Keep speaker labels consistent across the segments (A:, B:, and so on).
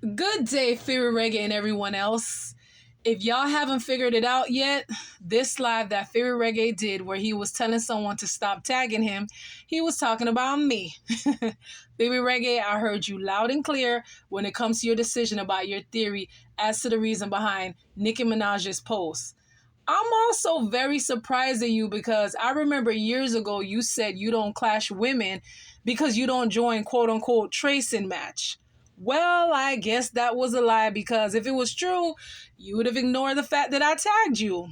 A: Good day, Fiwi, Reggae, and everyone else. If y'all haven't figured it out yet, this live that Fiwi Reggae did where he was telling someone to stop tagging him, he was talking about me. Fiwi Reggae, I heard you loud and clear when it comes to your decision about your theory as to the reason behind Nicki Minaj's post. I'm also very surprised at you because I remember years ago you said you don't clash women because you don't join quote unquote tracing match. Well, I guess that was a lie because if it was true, you would have ignored the fact that I tagged you.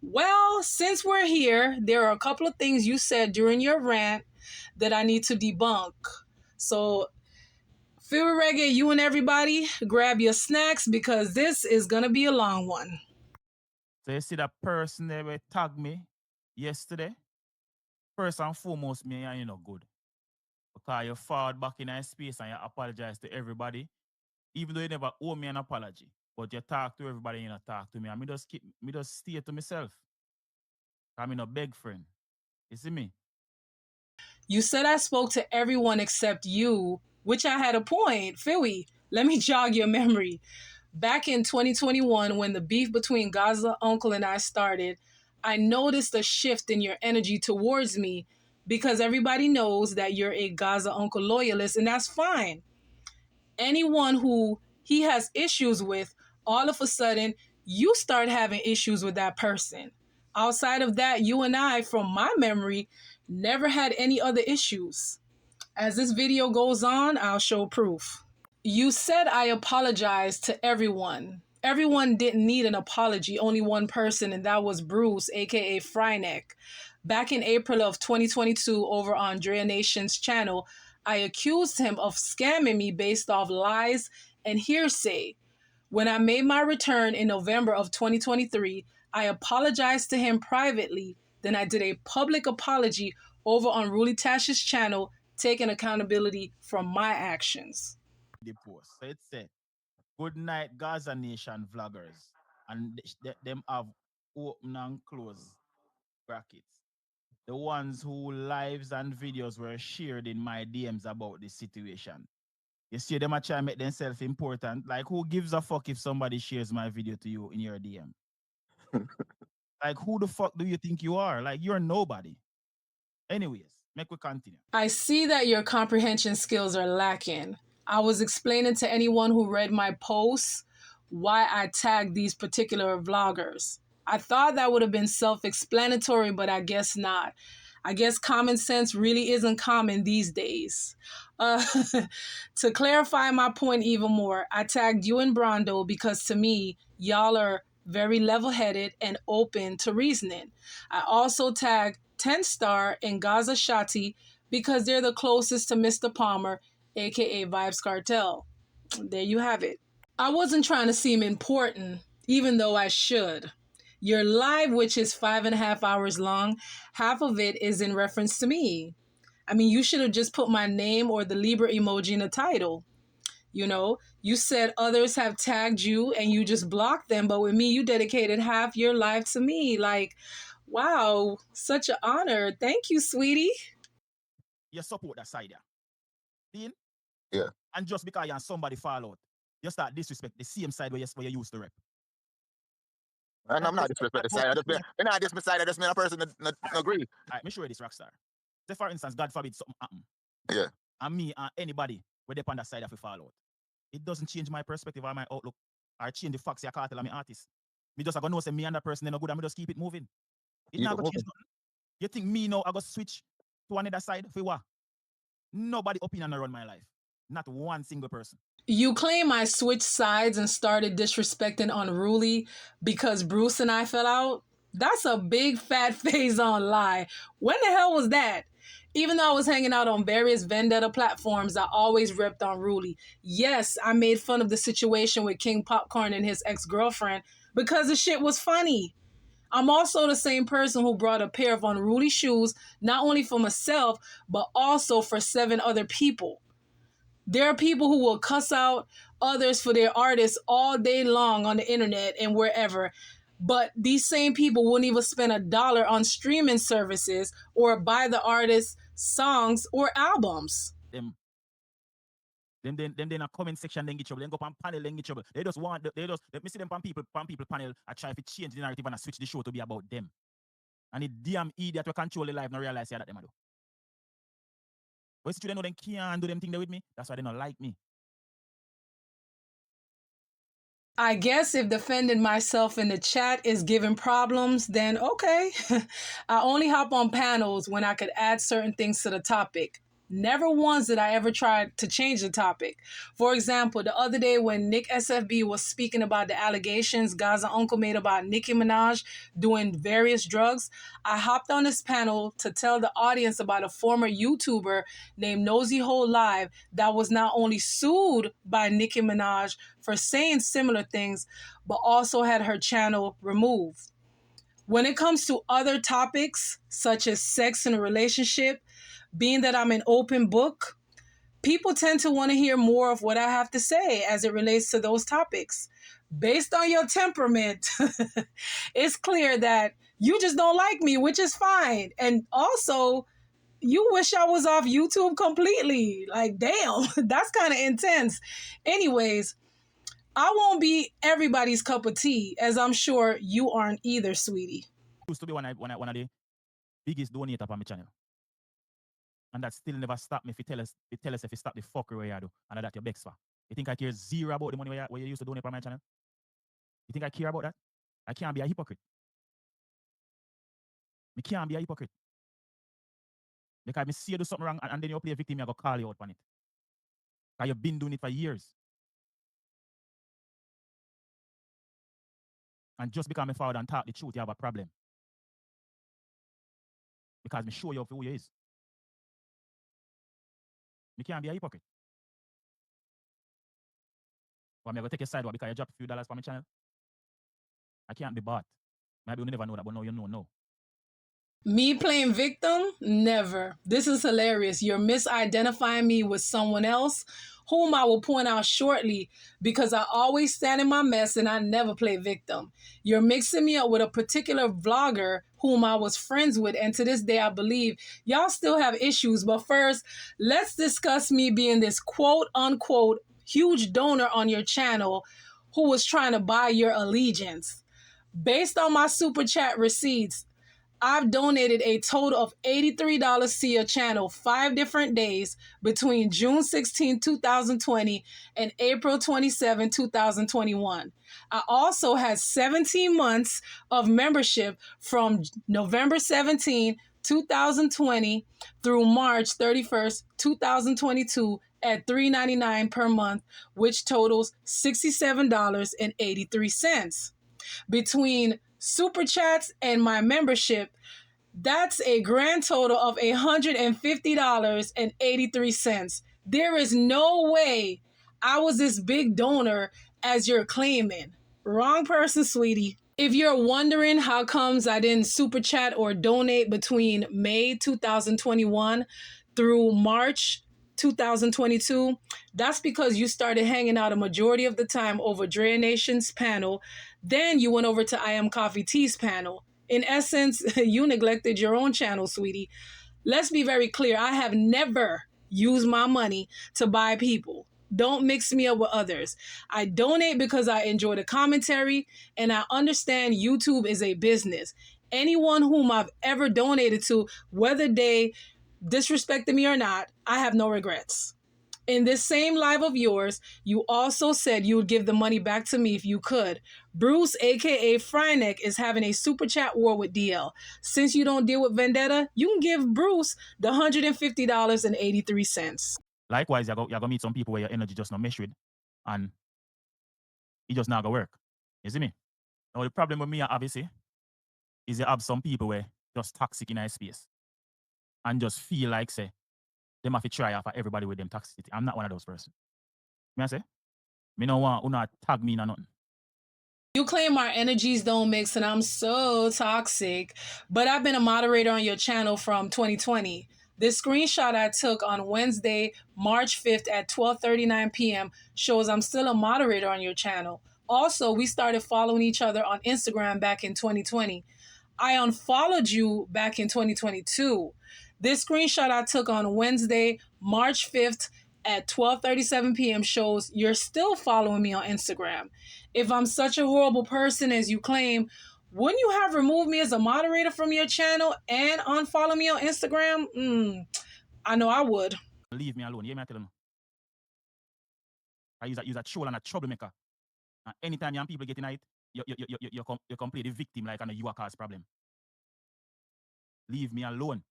A: Well, since we're here, there are a couple of things you said during your rant that I need to debunk. So, Fever Reggae, you and everybody, grab your snacks because this is going to be a long one.
B: So you see that person there will tag me yesterday? First and foremost, me and you know good. Because you forward back in a space and you apologize to everybody, even though you never owe me an apology. But you talk to everybody, you know, talk to me. And me just stay to myself. I'm in a beg friend. You see me?
A: You said I spoke to everyone except you, which I had a point. Fiwi, let me jog your memory. Back in 2021, when the beef between Gaza Uncle and I started, I noticed a shift in your energy towards me because everybody knows that you're a Gaza Uncle loyalist, and that's fine. Anyone who he has issues with, all of a sudden, you start having issues with that person. Outside of that, you and I, from my memory, never had any other issues. As this video goes on, I'll show proof. You said I apologized to everyone. Everyone didn't need an apology, only one person, and that was Bruce, aka Fryneck. Back in April of 2022, over on Drea Nation's channel, I accused him of scamming me based off lies and hearsay. When I made my return in November of 2023, I apologized to him privately. Then I did a public apology over on Ruli Tash's channel, taking accountability for my actions.
B: The post. So it said, good night, Gaza Nation vloggers. And them have open and close brackets. The ones who lives and videos were shared in my DMs about this situation. You see them a try to make themselves important. Like, who gives a fuck if somebody shares my video to you in your DM? Like, who the fuck do you think you are? Like, you're nobody. Anyways, make we continue.
A: I see that your comprehension skills are lacking. I was explaining to anyone who read my posts why I tagged these particular vloggers. I thought that would have been self-explanatory, but I guess not. I guess common sense really isn't common these days. To clarify my point even more, I tagged you and Brondo because to me, y'all are very level-headed and open to reasoning. I also tagged 10 Star and Gaza Shati because they're the closest to Mr. Palmer, aka Vibes Cartel. There you have it. I wasn't trying to seem important, even though I should. Your live, which is 5.5 hours long, half of it is in reference to me. I mean, you should have just put my name or the Libra emoji in the title. You know, you said others have tagged you and you just blocked them, but with me, you dedicated half your life to me. Like, wow, such an honor. Thank you, sweetie.
B: You support that side, yeah. Dean?
C: Yeah.
B: And just because you're somebody fall out, you start disrespect the same side where you used to rep.
C: And I'm not disrespect the side. I'm not disrespect side. I just mean a person not agree.
B: All right, me show you this rockstar. Say for instance, God forbid something happen.
C: Yeah.
B: And me and anybody where they on that side of a fall out. It doesn't change my perspective or my outlook or change the facts I can't tell me artist. Me just I gonna know say me and that person they no good and me just keep it moving. It not gonna change nothing. You think me now I go switch to another side for what? Nobody opinion around my life. Not one single person.
A: You claim I switched sides and started disrespecting Unruly because Bruce and I fell out? That's a big fat phase on lie. When the hell was that? Even though I was hanging out on various vendetta platforms, I always repped Unruly. Yes, I made fun of the situation with King Popcorn and his ex-girlfriend because the shit was funny. I'm also the same person who brought a pair of Unruly shoes, not only for myself, but also for 7 other people. There are people who will cuss out others for their artists all day long on the internet and wherever. But these same people wouldn't even spend $1 on streaming services or buy the artist's songs or albums.
B: Them Them then a comment section then get trouble. Then go on panel then get trouble. They just want they just let me see them pan people panel. I try to change the narrative and I switch the show to be about them. And the damn idiot will control the life not realize that them I do. But they know them can't do them thing there with me. That's why they don't like me.
A: I guess if defending myself in the chat is giving problems, then okay. I only hop on panels when I could add certain things to the topic. Never once did I ever try to change the topic. For example, the other day when Nick SFB was speaking about the allegations Gaza Uncle made about Nicki Minaj doing various drugs, I hopped on this panel to tell the audience about a former YouTuber named Nosy Hole Live that was not only sued by Nicki Minaj for saying similar things, but also had her channel removed. When it comes to other topics, such as sex in a relationship, being that I'm an open book, people tend to want to hear more of what I have to say as it relates to those topics. Based on your temperament, it's clear that you just don't like me, which is fine. And also, you wish I was off YouTube completely. Like, damn, that's kind of intense. Anyways, I won't be everybody's cup of tea, as I'm sure you aren't either, sweetie.
B: Used to be one of the biggest donator on my channel. And that still never stopped me if you tell us if you stop the fuckery where you do. And that your begs for. You think I care zero about the money where you used to donate on my channel? You think I care about that? I can't be a hypocrite. I can't be a hypocrite. Because I see you do something wrong and then you play a victim, I go call you out on it. Because you've been doing it for years. And just because I forward and talk the truth, you have a problem. Because I show you who you is. I can't be a hypocrite. But I'm going to take a side because you drop a few dollars for my channel. I can't be bought. Maybe you never know that, but now you know.
A: Me playing victim? Never. This is hilarious. You're misidentifying me with someone else, whom I will point out shortly because I always stand in my mess and I never play victim. You're mixing me up with a particular vlogger whom I was friends with, and to this day I believe y'all still have issues. But first, let's discuss me being this quote-unquote huge donor on your channel who was trying to buy your allegiance. Based on my super chat receipts, I've donated a total of $83 to your channel 5 different days between June 16, 2020 and April 27, 2021. I also had 17 months of membership from November 17, 2020 through March 31st, 2022 at $3.99 per month, which totals $67.83. Between super chats and my membership, that's a grand total of $150.83. There is no way I was this big donor as you're claiming. Wrong person, sweetie. If you're wondering how comes I didn't super chat or donate between May 2021 through March 2022, that's because you started hanging out a majority of the time over Drea Nation's panel. Then you went over to I Am Coffee Tea's panel. In essence, you neglected your own channel, sweetie. Let's be very clear. I have never used my money to buy people. Don't mix me up with others. I donate because I enjoy the commentary and I understand YouTube is a business. Anyone whom I've ever donated to, whether they disrespected me or not, I have no regrets. In this same live of yours, you also said you would give the money back to me if you could. Bruce, aka Fryneck, is having a super chat war with DL. Since you don't deal with Vendetta, you can give Bruce the $150.83.
B: Likewise, you're going to meet some people where your energy just not mesh with, and it just not going to work. You see me? Now, the problem with me, obviously, is you have some people where just toxic in a space and just feel like, say, them have to try out for everybody with them toxicity. I'm not one of those persons. Me I say? Me no want not tag me in nothing.
A: You claim our energies don't mix and I'm so toxic, but I've been a moderator on your channel from 2020. This screenshot I took on Wednesday, March 5th at 12:39 p.m. shows I'm still a moderator on your channel. Also, we started following each other on Instagram back in 2020. I unfollowed you back in 2022. This screenshot I took on Wednesday, March 5th at 12:37 p.m. shows you're still following me on Instagram. If I'm such a horrible person as you claim, wouldn't you have removed me as a moderator from your channel and unfollow me on Instagram? I know I would.
B: Leave me alone. Yeah, me I tell you. You're a troll and a troublemaker. And anytime young people get in it, you come play the victim like you a cause problem. Leave me alone.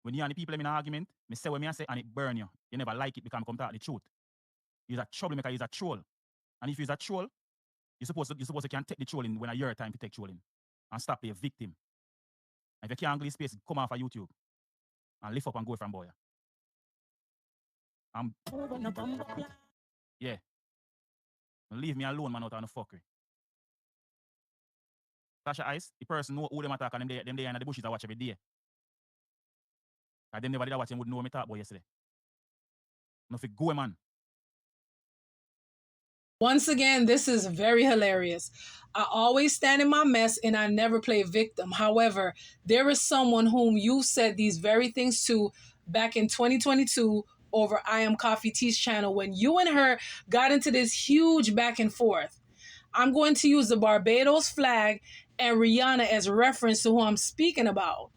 B: When you and the people in an argument, me say what me I say and it burn you. You never like it because I come talk the truth. You're a troublemaker, you're a troll. And if you're a troll, you're supposed to can take the trolling when it's your time to take trolling. And stop being a victim. And if you can't angle space, come off of YouTube. And lift up and go from boy. Yeah. Leave me alone, man, out on the fuckery. Tasha Ice, the person know who them attack and them they in the bushes I watch every day. And them never did watch them would know what me talk about yesterday. Nothing go, man.
A: Once again, this is very hilarious. I always stand in my mess and I never play victim. However, there is someone whom you said these very things to back in 2022 over I Am Coffee Tea's channel when you and her got into this huge back and forth. I'm going to use the Barbados flag and Rihanna as reference to who I'm speaking about.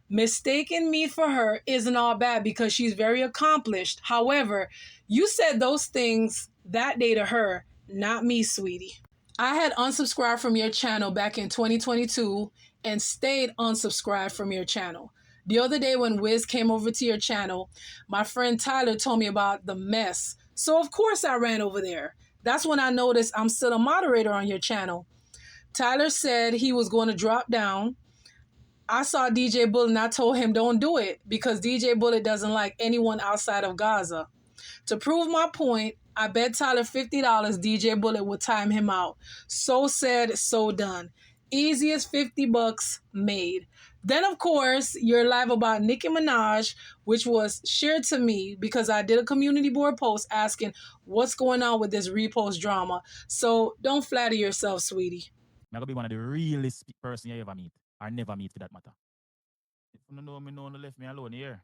A: Mistaking me for her isn't all bad because she's very accomplished. However, you said those things that day to her, not me, sweetie. I had unsubscribed from your channel back in 2022 and stayed unsubscribed from your channel. The other day when Wiz came over to your channel, my friend Tyler told me about the mess. So of course I ran over there. That's when I noticed I'm still a moderator on your channel. Tyler said he was going to drop down. I saw DJ Bullet and I told him don't do it because DJ Bullet doesn't like anyone outside of Gaza. To prove my point, I bet Tyler $50 DJ Bullet would time him out. So said, so done. Easiest $50 made. Then, of course, you're live about Nicki Minaj, which was shared to me because I did a community board post asking what's going on with this repost drama. So don't flatter yourself, sweetie.
B: I'm going to be one of the realest person you ever meet. Or never meet for that matter. If you don't know me, no one left me alone here.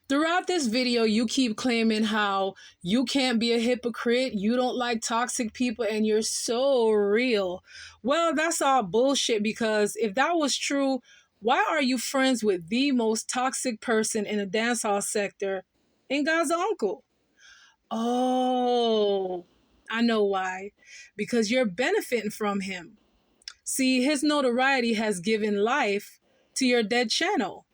A: Throughout this video, you keep claiming how you can't be a hypocrite, you don't like toxic people, and you're so real. Well, that's all bullshit because if that was true, why are you friends with the most toxic person in the dancehall sector in Gaza Uncle? Oh, I know why. Because you're benefiting from him. See, his notoriety has given life to your dead channel.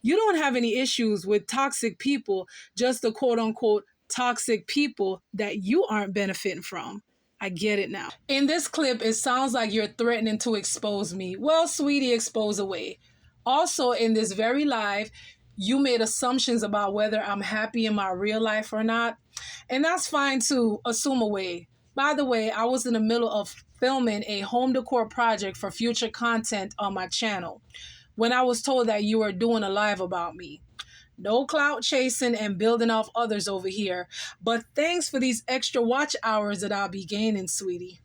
A: You don't have any issues with toxic people, just the quote unquote toxic people that you aren't benefiting from. I get it now. In this clip, it sounds like you're threatening to expose me. Well, sweetie, expose away. Also, in this very live, you made assumptions about whether I'm happy in my real life or not. And that's fine to assume away. By the way, I was in the middle of filming a home decor project for future content on my channel when I was told that you were doing a live about me. No clout chasing and building off others over here, but thanks for these extra watch hours that I'll be gaining, sweetie.